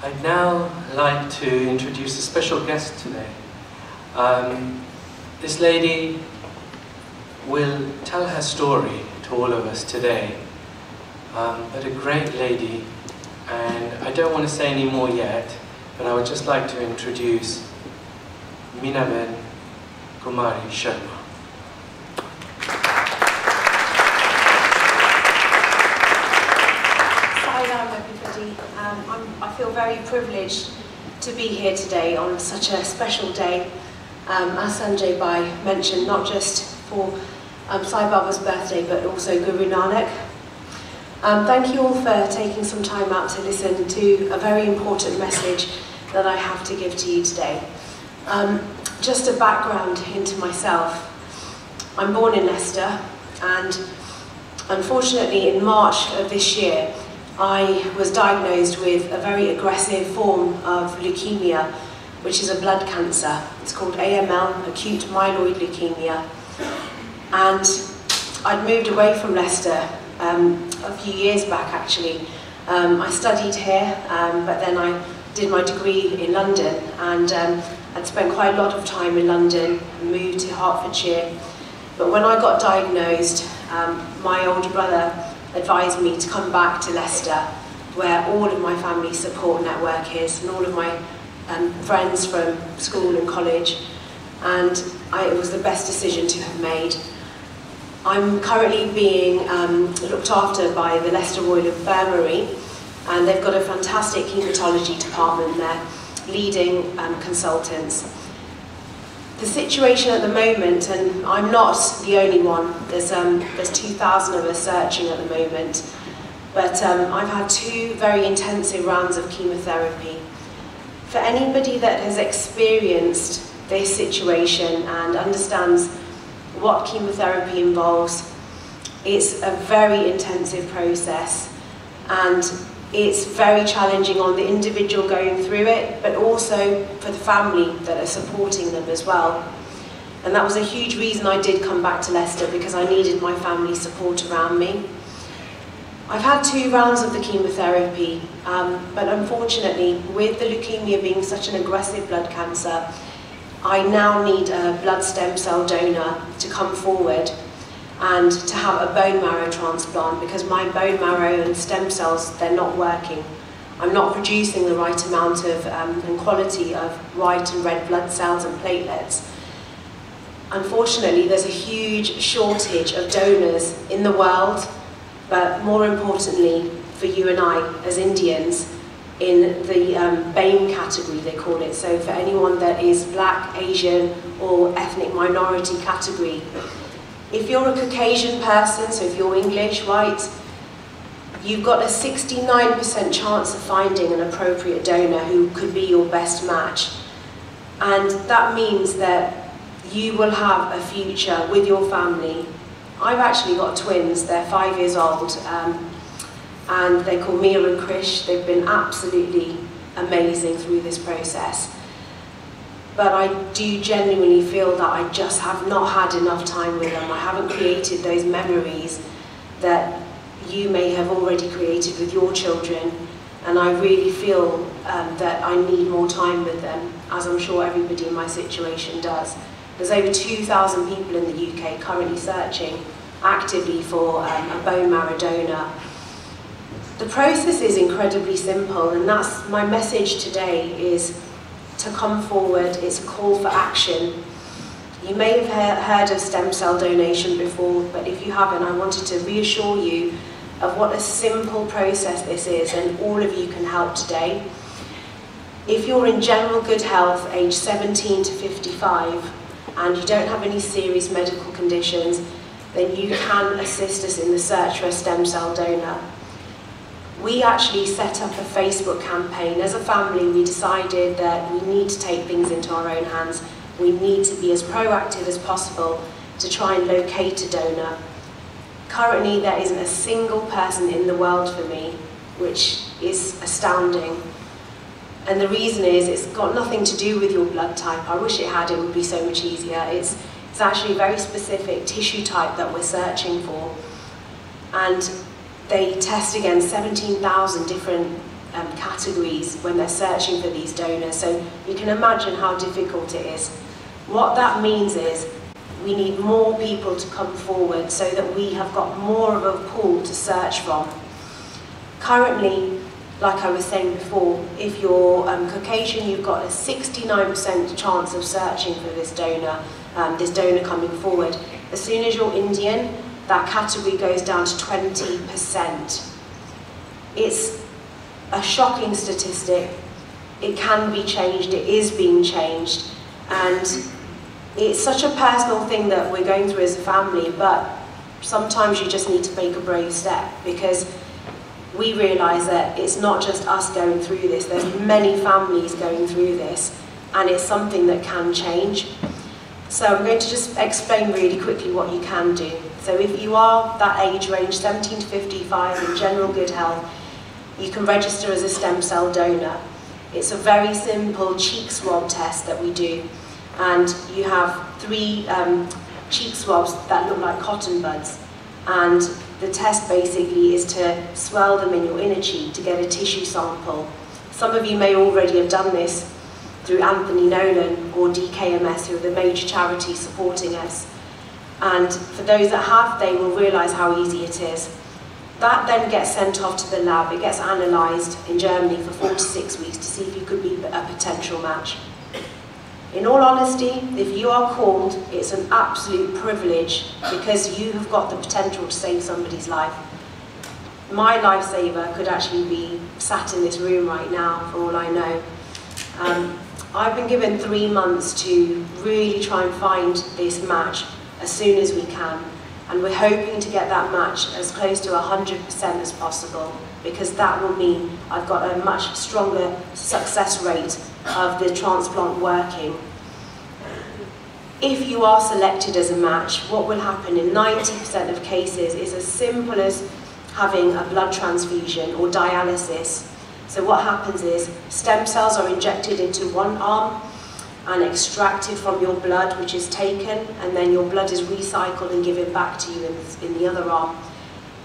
I'd now like to introduce a special guest today. This lady will tell her story to all of us today, but a great lady, and I don't want to say any more yet, but I would just like to introduce Meena Kumari Sharma. I feel very privileged to be here today on such a special day. As Sanjay Bhai mentioned, not just for Sai Baba's birthday, but also Guru Nanak. Thank you all for taking some time out to listen to a very important message that I have to give to you today. Just a background into myself. I'm born in Leicester, and unfortunately in March of this year, I was diagnosed with a very aggressive form of leukemia, which is a blood cancer. It's called AML, acute myeloid leukemia. And I'd moved away from Leicester a few years back, actually. I studied here, but then I did my degree in London, and I'd spent quite a lot of time in London, moved to Hertfordshire. But when I got diagnosed, my older brother advised me to come back to Leicester, where all of my family support network is, and all of my friends from school and college, and it was the best decision to have made. I'm currently being looked after by the Leicester Royal Infirmary, and they've got a fantastic haematology department there, leading consultants. The situation at the moment, and I'm not the only one, there's 2,000 of us searching at the moment, but I've had 2 very intensive rounds of chemotherapy. For anybody that has experienced this situation and understands what chemotherapy involves, it's a very intensive process, and it's very challenging on the individual going through it, but also for the family that are supporting them as well. And that was a huge reason I did come back to Leicester, because I needed my family support around me. I've had 2 rounds of the chemotherapy, but unfortunately, with the leukemia being such an aggressive blood cancer, I now need a blood stem cell donor to come forward and to have a bone marrow transplant, because my bone marrow and stem cells, they're not working. I'm not producing the right amount of and quality of white and red blood cells and platelets. Unfortunately, there's a huge shortage of donors in the world, but more importantly for you and I as Indians, in the BAME category, they call it. So for anyone that is Black, Asian or ethnic minority category. If you're a Caucasian person, so if you're English, white, you've got a 69% chance of finding an appropriate donor who could be your best match. And that means that you will have a future with your family. I've actually got twins, they're 5 years old, and they're called Mia and Krish. They've been absolutely amazing through this process. But I do genuinely feel that I just have not had enough time with them. I haven't created those memories that you may have already created with your children, and I really feel that I need more time with them, as I'm sure everybody in my situation does. There's over 2,000 people in the UK currently searching actively for a bone marrow donor. The process is incredibly simple, and that's my message today, is to come forward. It's a call for action. You may have heard of stem cell donation before, but if you haven't, I wanted to reassure you of what a simple process this is, and all of you can help today. If you're in general good health, age 17 to 55, and you don't have any serious medical conditions, then you can assist us in the search for a stem cell donor. We actually set up a Facebook campaign. As a family, we decided that we need to take things into our own hands. We need to be as proactive as possible to try and locate a donor. Currently, there isn't a single person in the world for me, which is astounding. And the reason is, it's got nothing to do with your blood type. I wish it had, it would be so much easier. It's actually a very specific tissue type that we're searching for. And they test against 17,000 different categories when they're searching for these donors. So you can imagine how difficult it is. What that means is we need more people to come forward so that we have got more of a pool to search from. Currently, like I was saying before, if you're Caucasian, you've got a 69% chance of searching for this donor coming forward. As soon as you're Indian, that category goes down to 20%. It's a shocking statistic. It can be changed, it is being changed, and it's such a personal thing that we're going through as a family, but sometimes you just need to make a brave step, because we realise that it's not just us going through this, there's many families going through this, and it's something that can change. So I'm going to just explain really quickly what you can do. So if you are that age range, 17 to 55, in general good health, you can register as a stem cell donor. It's a very simple cheek swab test that we do, and you have 3 cheek swabs that look like cotton buds, and the test basically is to swell them in your inner cheek to get a tissue sample. Some of you may already have done this through Anthony Nolan or DKMS, who are the major charities supporting us. And for those that have, they will realise how easy it is. That then gets sent off to the lab. It gets analysed in Germany for 4 to 6 weeks to see if you could be a potential match. In all honesty, if you are called, it's an absolute privilege, because you have got the potential to save somebody's life. My lifesaver could actually be sat in this room right now, for all I know. I've been given 3 months to really try and find this match as soon as we can. And we're hoping to get that match as close to 100% as possible, because that will mean I've got a much stronger success rate of the transplant working. If you are selected as a match, what will happen in 90% of cases is as simple as having a blood transfusion or dialysis. So what happens is stem cells are injected into one arm and extracted from your blood, which is taken, and then your blood is recycled and given back to you in the other arm.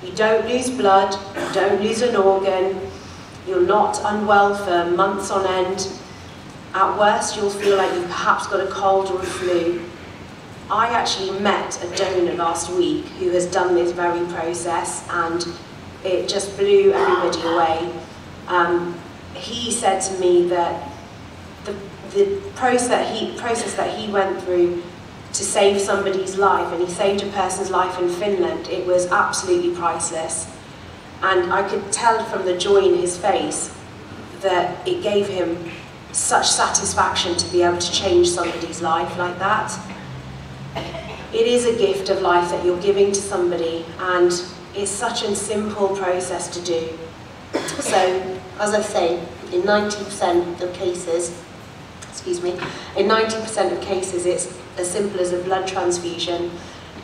You don't lose blood, you don't lose an organ, you're not unwell for months on end. At worst, you'll feel like you've perhaps got a cold or a flu. I actually met a donor last week who has done this very process, and it just blew everybody away. He said to me that the process that he went through to save somebody's life, and he saved a person's life in Finland, it was absolutely priceless. And I could tell from the joy in his face that it gave him such satisfaction to be able to change somebody's life like that. It is a gift of life that you're giving to somebody, and it's such a simple process to do. So, as I say, in 90% of cases, in 90% of cases it's as simple as a blood transfusion,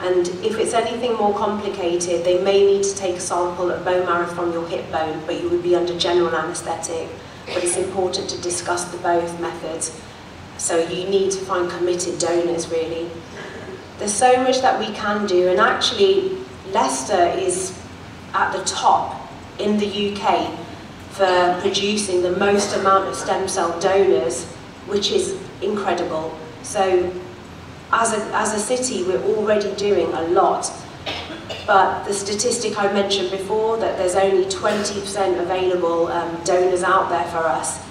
and if it's anything more complicated, they may need to take a sample of bone marrow from your hip bone, but you would be under general anaesthetic. But it's important to discuss the both methods. So you need to find committed donors, really. There's so much that we can do, and actually Leicester is at the top in the UK for producing the most amount of stem cell donors, which is incredible. So as a city, we're already doing a lot. But the statistic I mentioned before, that there's only 20% available donors out there for us,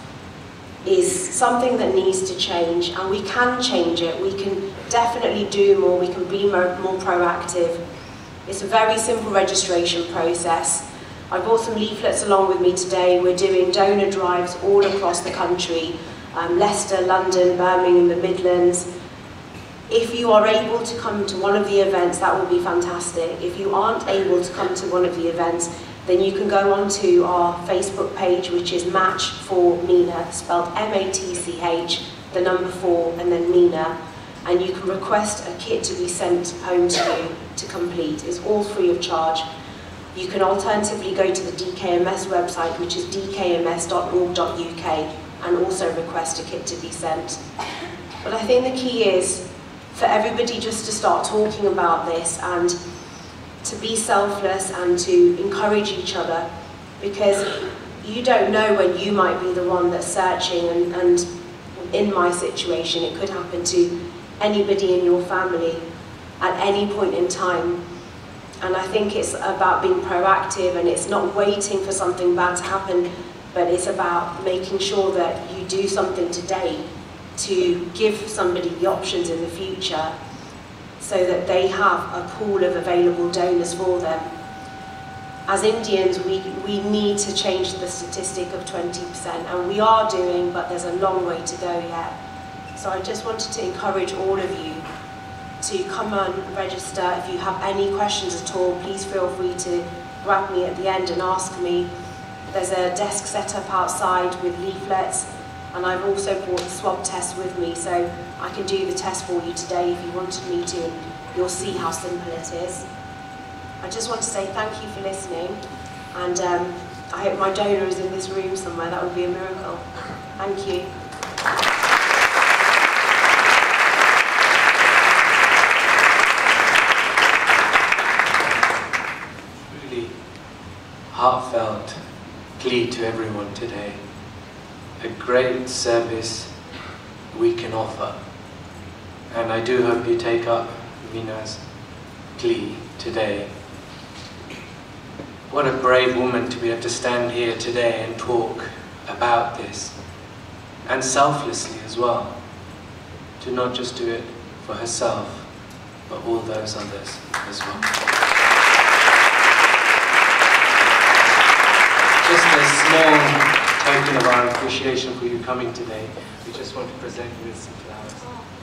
is something that needs to change, and we can change it. We can definitely do more, we can be more proactive. It's a very simple registration process. I brought some leaflets along with me today. We're doing donor drives all across the country, Leicester, London, Birmingham, the Midlands. If you are able to come to one of the events, that will be fantastic. If you aren't able to come to one of the events, then you can go onto our Facebook page, which is Match for Meena, spelled M-A-T-C-H, the number 4, and then Meena, and you can request a kit to be sent home to you to complete. It's all free of charge. You can alternatively go to the DKMS website, which is dkms.org.uk, and also request a kit to be sent. But I think the key is for everybody just to start talking about this, and to be selfless and to encourage each other, because you don't know when you might be the one that's searching, and in my situation it could happen to anybody in your family at any point in time. And I think it's about being proactive, and it's not waiting for something bad to happen, but it's about making sure that you do something today to give somebody the options in the future so that they have a pool of available donors for them. As Indians, we need to change the statistic of 20%, and we are doing, but there's a long way to go yet. So I just wanted to encourage all of you to come and register. If you have any questions at all, please feel free to grab me at the end and ask me. There's a desk set up outside with leaflets, and I've also brought the swab test with me, so I can do the test for you today if you wanted me to, and you'll see how simple it is. I just want to say thank you for listening, and I hope my donor is in this room somewhere. That would be a miracle. Thank you. Really heartfelt plea to everyone today. A great service we can offer, and I do hope you take up Meena's plea today. What a brave woman to be able to stand here today and talk about this, and selflessly as well, to not just do it for herself, but all those others as well. Just a small token of our appreciation for you coming today. We just want to present you with some flowers.